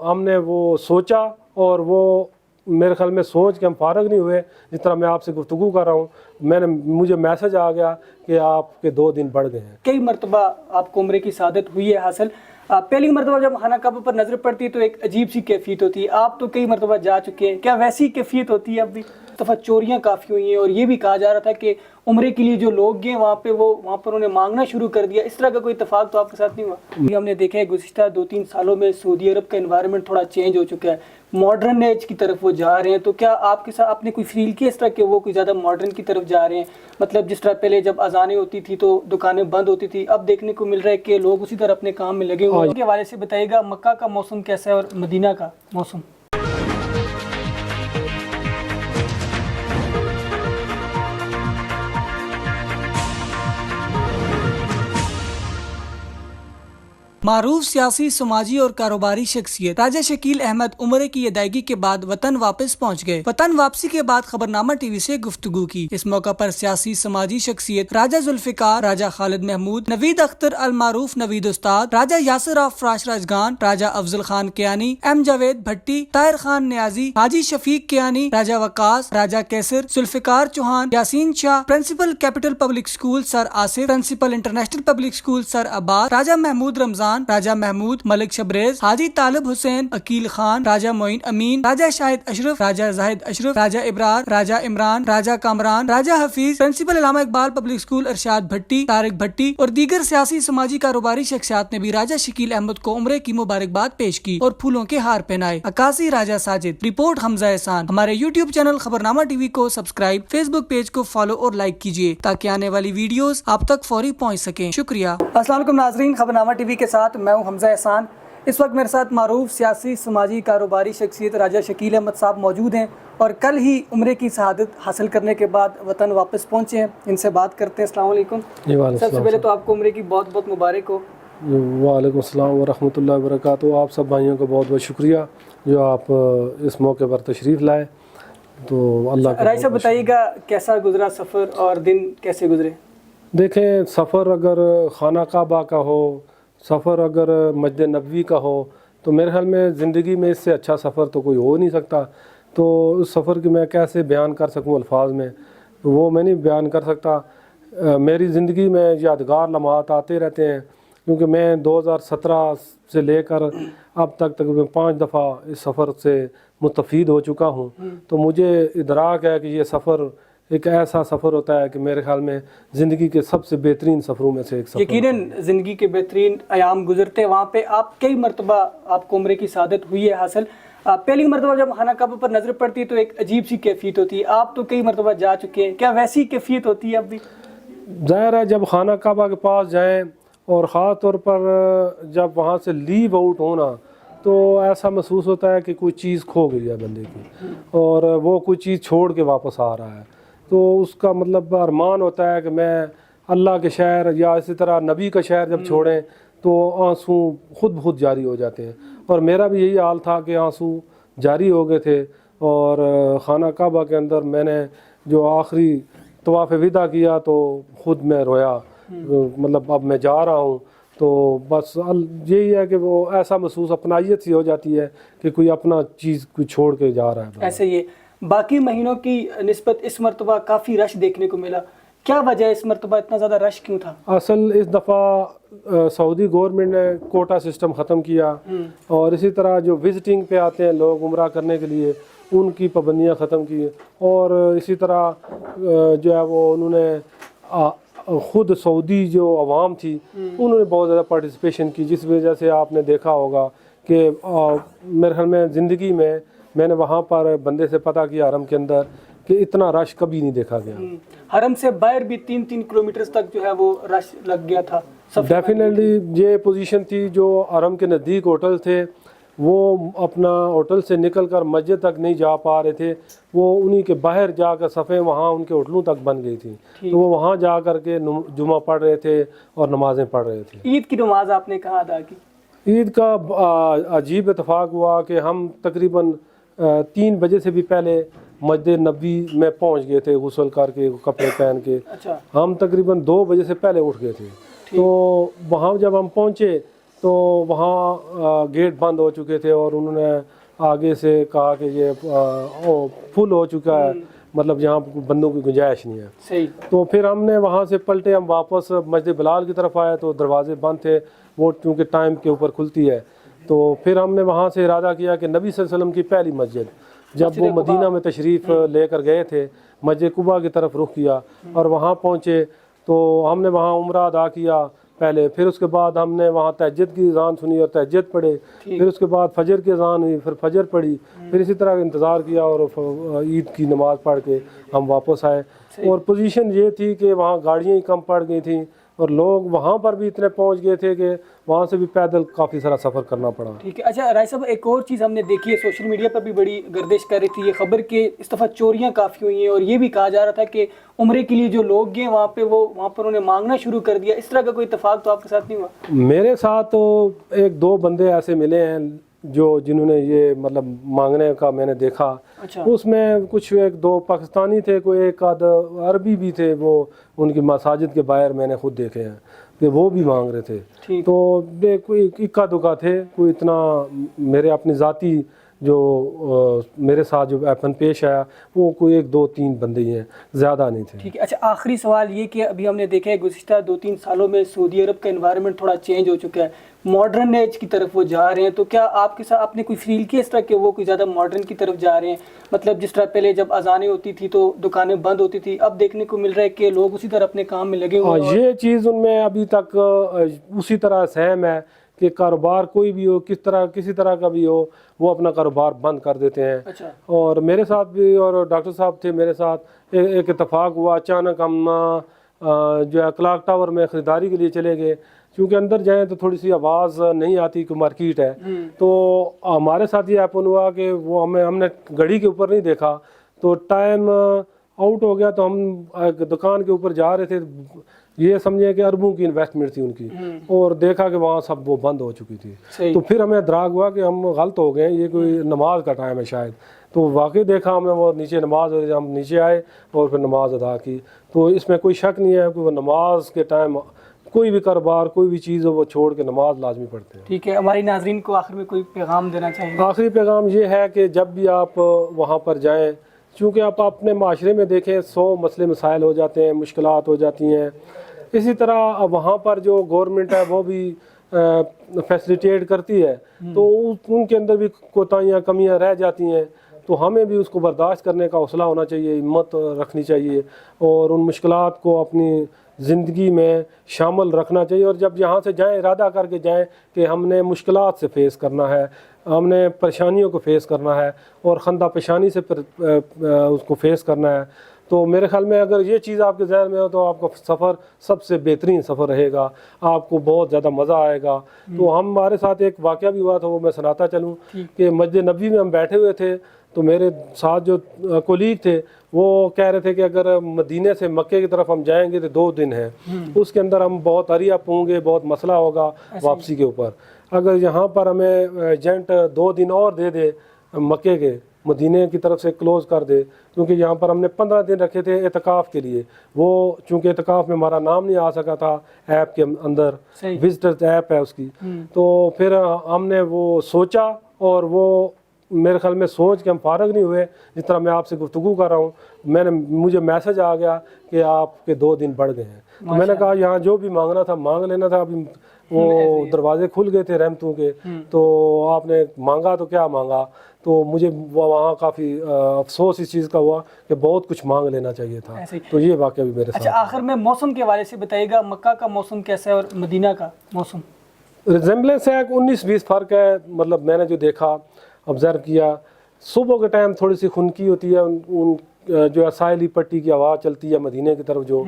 ہم نے وہ سوچا اور وہ میرے خیال میں سوچ کے ہم فارغ نہیں ہوئے. جس طرح میں آپ سے گفتگو کر رہا ہوں مجھے میسج آ گیا کہ آپ کے 2 دن بڑھ گئے ہیں. کئی مرتبہ آپ کو عمرے کی سعادت ہوئی ہے حاصل. پہلی مرتبہ جب خانہ کعبہ پر نظر پڑتی ہے تو ایک عجیب سی کیفیت ہوتی ہے. آپ تو کئی مرتبہ جا چکے ہیں, کیا ویسی کیفیت ہوتی ہے اب بھی؟ دفعہ چوریاں کافی ہوئی ہیں اور یہ بھی کہا جا رہا تھا کہ عمرے کے لیے جو لوگ گئے وہاں پر انہیں مانگنا شروع کر دیا. اس طرح کا کوئی اتفاق تو آپ کے ساتھ نہیں ہوا؟ ہم نے دیکھا ہے گزشتہ 2-3 سالوں میں سعودی عرب کا انوائرمنٹ تھوڑا چینج ہو چکا ہے, ماڈرن ایج کی طرف وہ جا رہے ہیں. تو کیا آپ کے ساتھ آپ نے کوئی فیل کیا اس طرح کہ وہ کوئی زیادہ ماڈرن کی طرف جا رہے ہیں؟ مطلب جس طرح پہلے جب اذانیں ہوتی تھی تو دکانیں بند ہوتی تھی, اب دیکھنے کو مل رہا ہے کہ لوگ اسی طرح اپنے کام میں لگے ہوئے ہیں. کے حوالے سے بتائیے گا مکہ کا موسم کیسا ہے اور مدینہ کا موسم؟ معروف سیاسی, سماجی اور کاروباری شخصیت راجہ شکیل احمد عمرے کی ادائیگی کے بعد وطن واپس پہنچ گئے. وطن واپسی کے بعد خبرنامہ ٹی وی سے گفتگو کی. اس موقع پر سیاسی سماجی شخصیت راجہ ذوالفقار, راجہ خالد محمود, نوید اختر المعروف نوید استاد, Raja Yasir of Farash Rajgan, Raja Afzal Khan Kiyani, M Javed Bhatti, Tahir Khan Niazi, Haji Shafiq Kiyani, Raja Waqas, Raja Kaiser, Zulfiqar Chauhan, Yasin Shah, principal Capital Public School sir Asif, principal International Public School sir Abbas, Raja Mahmood Ramzan, Raja Mahmood, Malik Shabrez, Haji Talib Hussain, Aqeel Khan, Raja Moin Amin, Raja Shahid Ashraf, Raja Zahid Ashraf, Raja Abrar, Raja Imran, Raja Kamran, Raja Hafeez, principal Allama Iqbal public school ارشاد بھٹی, طارق بھٹی اور دیگر سیاسی سماجی کاروباری شخصیات نے بھی راجہ شکیل احمد کو عمرے کی مبارکباد پیش کی اور پھولوں کے ہار پہنائے. عکاسی راجہ ساجد. رپورٹ حمزہ احسان. ہمارے یوٹیوب چینل خبرنامہ ٹی وی کو سبسکرائب, فیس بک پیج کو فالو اور لائک کیجیے تاکہ آنے والی ویڈیوز آپ تک فوری پہنچ سکیں. شکریہ. السلام علیکم ناظرین, خبرنامہ ٹی وی کے ساتھ میں ہوں حمزہ احسان. اس وقت میرے ساتھ معروف سیاسی, سماجی, کاروباری شخصیت راجہ شکیل احمد صاحب موجود ہیں اور کل ہی عمرے کی شہادت حاصل کرنے کے بعد وطن واپس پہنچے ہیں. ان سے بات کرتے ہیں. السلام علیکم. سب سے پہلے تو آپ کو عمرے کی بہت بہت مبارک ہو. وعلیکم السلام ورحمۃ اللہ وبرکاتہ. آپ سب بھائیوں کا بہت بہت شکریہ جو آپ اس موقع پر تشریف لائے. تو اللہ کا. راجہ صاحب بتائیے گا کیسا گزرا سفر اور دن کیسے گزرے؟ دیکھیں, سفر اگر خانہ کعبہ کا ہو, سفر اگر مسجد نبوی کا ہو, تو میرے خیال میں زندگی میں اس سے اچھا سفر تو کوئی ہو نہیں سکتا. تو اس سفر کی میں کیسے بیان کر سکوں الفاظ میں, وہ میں نہیں بیان کر سکتا. میری زندگی میں یادگار لمحات آتے رہتے ہیں کیونکہ میں 2017 سے لے کر اب تک تقریباً 5 دفعہ اس سفر سے مستفید ہو چکا ہوں. تو مجھے ادراک ہے کہ یہ سفر ایک ایسا سفر ہوتا ہے کہ میرے خیال میں زندگی کے سب سے بہترین سفروں میں سے ایک سفر. یقیناً زندگی کے بہترین ایام گزرتے وہاں پہ. آپ کئی مرتبہ آپ کو عمرے کی سعادت ہوئی ہے حاصل. پہلی مرتبہ جب خانہ کعبہ پر نظر پڑتی ہے تو ایک عجیب سی کیفیت ہوتی ہے. آپ تو کئی مرتبہ جا چکے ہیں, کیا ویسی کیفیت ہوتی ہے اب بھی؟ ظاہر ہے جب خانہ کعبہ کے پاس جائیں اور خاص طور پر جب وہاں سے لیو آؤٹ ہونا تو ایسا محسوس ہوتا ہے کہ کوئی چیز کھو گئی ہے بندے کی اور وہ کوئی چیز چھوڑ کے واپس آ رہا ہے. تو اس کا مطلب ارمان ہوتا ہے کہ میں اللہ کے شہر یا اسی طرح نبی کا شہر جب چھوڑیں تو آنسو خود بخود جاری ہو جاتے ہیں. اور میرا بھی یہی حال تھا کہ آنسو جاری ہو گئے تھے. اور خانہ کعبہ کے اندر میں نے جو آخری طواف وداع کیا تو خود میں رویا. مطلب اب میں جا رہا ہوں تو بس یہی ہے کہ وہ ایسا محسوس اپنائیت سی ہو جاتی ہے کہ کوئی اپنا چیز کوئی چھوڑ کے جا رہا ہے. ایسے یہ باقی مہینوں کی نسبت اس مرتبہ کافی رش دیکھنے کو ملا. کیا وجہ ہے اس مرتبہ اتنا زیادہ رش کیوں تھا؟ اصل اس دفعہ سعودی گورنمنٹ نے کوٹا سسٹم ختم کیا اور اسی طرح جو وزٹنگ پہ آتے ہیں لوگ عمرہ کرنے کے لیے ان کی پابندیاں ختم کی. اور اسی طرح جو ہے وہ انہوں نے خود سعودی جو عوام تھی انہوں نے بہت زیادہ پارٹیسپیشن کی, جس وجہ سے آپ نے دیکھا ہوگا کہ میرے خیال میں زندگی میں نے وہاں پر بندے سے پتہ کیا حرم کے اندر کہ اتنا رش کبھی نہیں دیکھا گیا. حرم سے باہر بھی 3 کلومیٹر تک جو ہے وہ رش لگ گیا تھا. ڈیفینیٹلی یہ پوزیشن تھی جو حرم کے نزدیک ہوٹل تھے وہ اپنا ہوٹل سے نکل کر مسجد تک نہیں جا پا رہے تھے. وہ انہی کے باہر جا کر صفیں وہاں ان کے ہوٹلوں تک بن گئی تھیں تو وہ وہاں جا کر کے جمعہ پڑھ رہے تھے اور نمازیں پڑھ رہے تھے. عید کی نماز آپ نے کہاں ادا کی؟ عید کا عجیب اتفاق ہوا کہ ہم تقریباً 3 بجے سے بھی پہلے مسجد نبوی میں پہنچ گئے تھے غسل کر کے کپڑے پہن کے. ہم تقریباً 2 بجے سے پہلے اٹھ گئے تھے. تو وہاں جب ہم پہنچے تو وہاں گیٹ بند ہو چکے تھے اور انہوں نے آگے سے کہا کہ یہ فل ہو چکا ہے، مطلب یہاں بندوں کی گنجائش نہیں ہے. صحیح. تو پھر ہم نے وہاں سے پلٹے، ہم واپس مسجد بلال کی طرف آئے تو دروازے بند تھے، وہ چونکہ ٹائم کے اوپر کھلتی ہے. تو پھر ہم نے وہاں سے ارادہ کیا کہ نبی صلی اللہ علیہ وسلم کی پہلی مسجد، جب وہ مدینہ میں تشریف لے کر گئے تھے، مسجد قباء کی طرف رخ کیا اور وہاں پہنچے تو ہم نے وہاں عمرہ ادا کیا پہلے. پھر اس کے بعد ہم نے وہاں تہجد کی اذان سنی اور تہجد پڑھے. پھر اس کے بعد فجر کی اذان ہوئی، پھر فجر پڑھی. پھر اسی طرح انتظار کیا اور عید کی نماز پڑھ کے ہم واپس آئے. اور پوزیشن یہ تھی کہ وہاں گاڑیاں ہی کم پڑ گئی تھیں اور لوگ وہاں پر بھی اتنے پہنچ گئے تھے کہ وہاں سے بھی پیدل کافی سارا سفر کرنا پڑا. ٹھیک ہے. اچھا رائی صاحب، ایک اور چیز ہم نے دیکھی ہے، سوشل میڈیا پر بھی بڑی گردش کر رہی تھی یہ خبر کہ اس دفعہ چوریاں کافی ہوئی ہیں، اور یہ بھی کہا جا رہا تھا کہ عمرے کے لیے جو لوگ گئے وہاں پر انہیں مانگنا شروع کر دیا. اس طرح کا کوئی اتفاق تو آپ کے ساتھ نہیں ہوا؟ میرے ساتھ تو ایک دو بندے ایسے ملے ہیں جنہوں نے یہ مطلب مانگنے کا میں نے دیکھا. اس میں کچھ ایک دو پاکستانی تھے، کوئی ایک آدھ عربی بھی تھے، وہ ان کی مساجد کے باہر میں نے خود دیکھے ہیں کہ وہ بھی مانگ رہے تھے. تو کوئی اکا دکا تھے، کوئی اتنا میرے اپنی ذاتی جو میرے ساتھ جو ایپن پیش آیا وہ کوئی ایک دو تین بندے ہی ہیں، زیادہ نہیں تھے. ٹھیک ہے. اچھا آخری سوال یہ کہ ابھی ہم نے دیکھا ہے گزشتہ 2-3 سالوں میں سعودی عرب کا انوائرمنٹ تھوڑا چینج ہو چکا ہے، ماڈرن ایج کی طرف وہ جا رہے ہیں. تو کیا آپ کے ساتھ آپ نے کوئی فیل کیا اس طرح کہ وہ کوئی زیادہ ماڈرن کی طرف جا رہے ہیں؟ مطلب جس طرح پہلے جب اذانیں ہوتی تھی تو دکانیں بند ہوتی تھی، اب دیکھنے کو مل رہا ہے کہ لوگ اسی طرح اپنے کام میں لگے ہوئے ہیں. یہ چیز ان میں ابھی تک اسی طرح سہم ہے کہ کاروبار کوئی بھی ہو، کسی طرح کا بھی ہو، وہ اپنا کاروبار بند کر دیتے ہیں. اور میرے ساتھ بھی، اور ڈاکٹر صاحب تھے میرے ساتھ، ایک اتفاق ہوا. اچانک ہم جو ہے کلاک ٹاور میں خریداری کے لیے چلے گئے. چونکہ اندر جائیں تو تھوڑی سی آواز نہیں آتی کہ مارکیٹ ہے. تو ہمارے ساتھ یہ ایپن ہوا کہ وہ ہم نے گھڑی کے اوپر نہیں دیکھا تو ٹائم آؤٹ ہو گیا. تو ہم دکان کے اوپر جا رہے تھے، یہ سمجھیں کہ اربوں کی انویسٹمنٹ تھی ان کی، اور دیکھا کہ وہاں سب وہ بند ہو چکی تھی. تو پھر ہمیں ادراک ہوا کہ ہم غلط ہو گئے، یہ کوئی نماز کا ٹائم ہے شاید. تو واقعی دیکھا ہم نے وہ نیچے نماز، ہم نیچے آئے اور پھر نماز ادا کی. تو اس میں کوئی شک نہیں ہے کہ وہ نماز کے ٹائم کوئی بھی کاروبار کوئی بھی چیز ہو وہ چھوڑ کے نماز لازمی پڑھتے ہیں. ٹھیک ہے. ہماری ناظرین کو آخر میں کوئی پیغام دینا چاہیں گے؟ آخری پیغام یہ ہے کہ جب بھی آپ وہاں پر جائیں، چونکہ آپ اپنے معاشرے میں دیکھیں 100 مسئلے مسائل ہو جاتے ہیں، مشکلات ہو جاتی ہیں. اسی طرح وہاں پر جو گورنمنٹ ہے وہ بھی فیسلیٹیٹ کرتی ہے، تو ان کے اندر بھی کوتاہیاں کمیاں رہ جاتی ہیں. تو ہمیں بھی اس کو برداشت کرنے کا حوصلہ ہونا چاہیے، ہمت رکھنی چاہیے اور ان مشکلات کو اپنی زندگی میں شامل رکھنا چاہیے. اور جب یہاں سے جائیں ارادہ کر کے جائیں کہ ہم نے مشکلات سے فیس کرنا ہے، ہم نے پریشانیوں کو فیس کرنا ہے اور خندہ پیشانی سے اس کو فیس کرنا ہے. تو میرے خیال میں اگر یہ چیز آپ کے ذہن میں ہو تو آپ کا سفر سب سے بہترین سفر رہے گا، آپ کو بہت زیادہ مزہ آئے گا. تو ہمارے ساتھ ایک واقعہ بھی ہوا تھا، وہ میں سناتا چلوں کہ مسجد نبوی میں ہم بیٹھے ہوئے تھے تو میرے ساتھ جو کولیگ تھے وہ کہہ رہے تھے کہ اگر مدینے سے مکے کی طرف ہم جائیں گے تو 2 دن ہیں، اس کے اندر ہم بہت ہری اپ ہوں گے، بہت مسئلہ ہوگا واپسی کے اوپر. اگر یہاں پر ہمیں ایجنٹ 2 دن اور دے دے مکے کے، مدینے کی طرف سے کلوز کر دے، کیونکہ یہاں پر ہم نے 15 دن رکھے تھے اعتکاف کے لیے. وہ چونکہ اعتکاف میں ہمارا نام نہیں آ سکا تھا ایپ کے اندر، وزٹرز ایپ ہے اس کی. تو پھر ہم نے وہ سوچا اور وہ میرے خیال میں سوچ کے ہم فارغ نہیں ہوئے. جس طرح میں آپ سے گفتگو کر رہا ہوں، مجھے میسج آ گیا کہ آپ کے 2 دن بڑھ گئے ہیں. تو میں نے کہا یہاں جو بھی مانگنا تھا مانگ لینا تھا. ابھی وہ دروازے کھل گئے تھے رحمتوں کے، تو آپ نے مانگا تو کیا مانگا. تو مجھے وہاں کافی افسوس اس چیز کا ہوا کہ بہت کچھ مانگ لینا چاہیے تھا. تو یہ واقعہ بھی میرے ساتھ. اچھا آخر میں موسم کے حوالے سے بتائیے گا، مکہ کا موسم کیسا ہے اور مدینہ کا موسم؟ ریزمبلنس ہے، 19-20 فرق ہے. مطلب میں نے جو دیکھا، آبزرو کیا، صبح کے ٹائم تھوڑی سی خنکی ہوتی ہے، ان جو ہے ساحلی پٹی کی ہوا چلتی ہے مدینے کی طرف، جو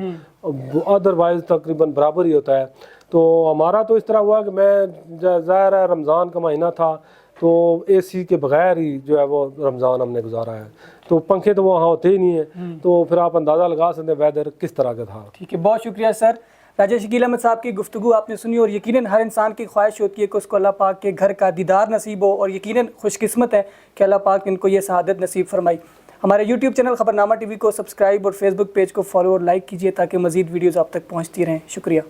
ادروائز تقریباً برابر ہی ہوتا ہے. تو ہمارا تو اس طرح ہوا کہ میں ظاہر ہے رمضان کا مہینہ تھا تو اے سی کے بغیر ہی جو ہے وہ رمضان ہم نے گزارا ہے. تو پنکھے تو وہاں ہوتے ہی نہیں ہیں، تو پھر آپ اندازہ لگا سکتے ہیں ویدر کس طرح کا تھا. ٹھیک ہے، بہت شکریہ سر. راجہ شکیل احمد صاحب کی گفتگو آپ نے سنی، اور یقیناً ہر انسان کی خواہش ہوتی ہے کہ اس کو اللہ پاک کے گھر کا دیدار نصیب ہو، اور یقیناً خوش قسمت ہے کہ اللہ پاک ان کو یہ سعادت نصیب فرمائی. ہمارے یوٹیوب چینل خبرنامہ ٹی وی کو سبسکرائب اور فیس بک پیج کو فالو اور لائک کیجیے تاکہ مزید ویڈیوز آپ تک پہنچتی رہیں. شکریہ.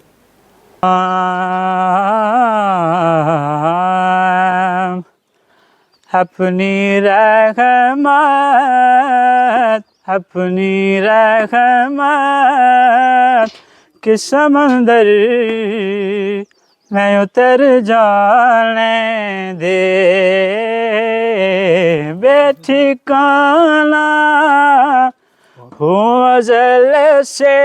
اپنی رحمت کے سمندر میں اتر جانے دے، بے ٹھکانہ ہوں ازل سے